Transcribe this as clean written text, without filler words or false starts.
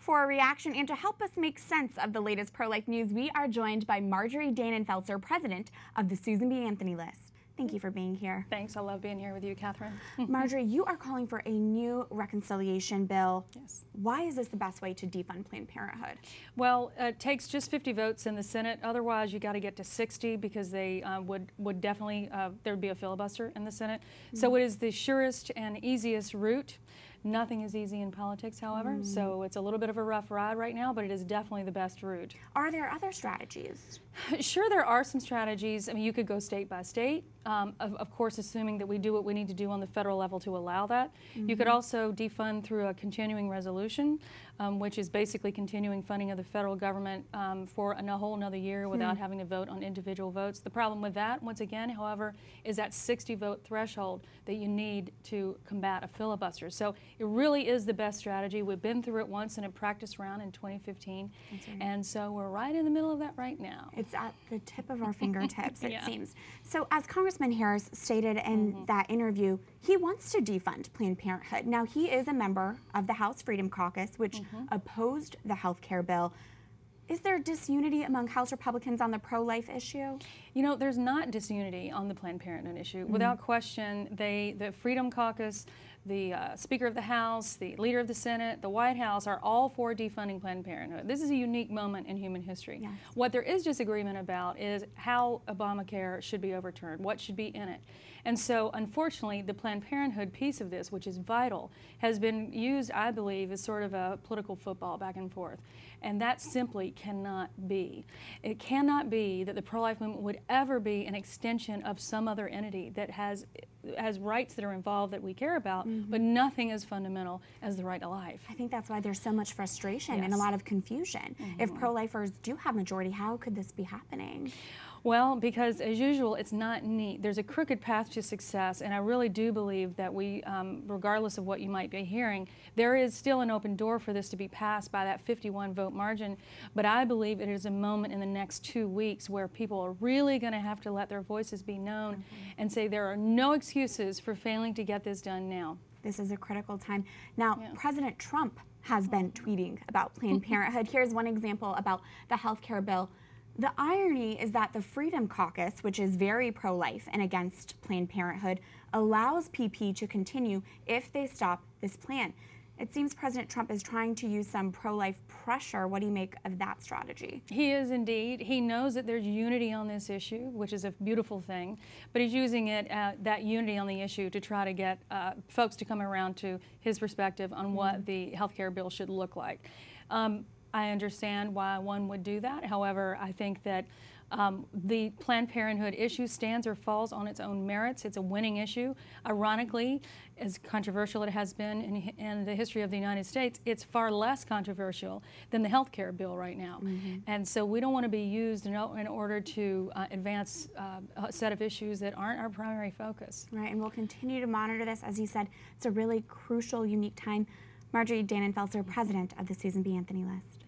For a reaction and to help us make sense of the latest pro-life news, we are joined by Marjorie Dannenfelser, president of the Susan B. Anthony List. Thank you for being here. Thanks. I love being here with you, Catherine. Marjorie, you are calling for a new reconciliation bill. Yes. Why is this the best way to defund Planned Parenthood? Well, it takes just 50 votes in the Senate. Otherwise, you got to get to 60 because they would definitely, there'd be a filibuster in the Senate. So it is the surest and easiest route. Nothing is easy in politics, however, so it's a little bit of a rough ride right now, but it is definitely the best route. Are there other strategies? Sure, there are some strategies. I mean, you could go state by state, of course, assuming that we do what we need to do on the federal level to allow that. You could also defund through a continuing resolution, which is basically continuing funding of the federal government for a whole another year without having to vote on individual votes. The problem with that, once again, however, is that 60-vote threshold that you need to combat a filibuster. So it really is the best strategy. We've been through it once in a practice round in 2015, and so we're right in the middle of that right now. It's at the tip of our fingertips, it seems. So as Congressman Harris stated in that interview, he wants to defund Planned Parenthood. Now, he is a member of the House Freedom Caucus, which opposed the health care bill. Is there disunity among House Republicans on the pro-life issue? You know, there's not disunity on the Planned Parenthood issue. Without question, the Freedom Caucus, the Speaker of the House, the Leader of the Senate, the White House are all for defunding Planned Parenthood. This is a unique moment in human history. Yes. What there is disagreement about is how Obamacare should be overturned, what should be in it. And so, unfortunately, the Planned Parenthood piece of this, which is vital, has been used, I believe, as sort of a political football back and forth. And that simply cannot be. It cannot be that the pro-life movement would ever be an extension of some other entity that has rights that are involved that we care about, but nothing as fundamental as the right to life. I think that's why there's so much frustration and a lot of confusion. If pro-lifers do have majority, how could this be happening? Well, because as usual, it's not neat. There's a crooked path to success, and I really do believe that we, regardless of what you might be hearing, there is still an open door for this to be passed by that 51-vote margin, but I believe it is a moment in the next 2 weeks where people are really going to have to let their voices be known and say there are no excuses for failing to get this done now. This is a critical time. Now, President Trump has been tweeting about Planned Parenthood. Here's one example about the health care bill. The irony is that the Freedom Caucus, which is very pro-life and against Planned Parenthood, allows PP to continue if they stop this plan. It seems President Trump is trying to use some pro-life pressure. What do you make of that strategy? He is indeed. He knows that there's unity on this issue, which is a beautiful thing, but he's using it, that unity on the issue, to try to get folks to come around to his perspective on what the health care bill should look like. I understand why one would do that. However, I think that the Planned Parenthood issue stands or falls on its own merits. It's a winning issue. Ironically, as controversial it has been in the history of the United States, it's far less controversial than the health care bill right now. And so we don't want to be used in order to advance a set of issues that aren't our primary focus. Right, and we'll continue to monitor this. As you said, it's a really crucial, unique time. Marjorie Dannenfelser, president of the Susan B. Anthony List.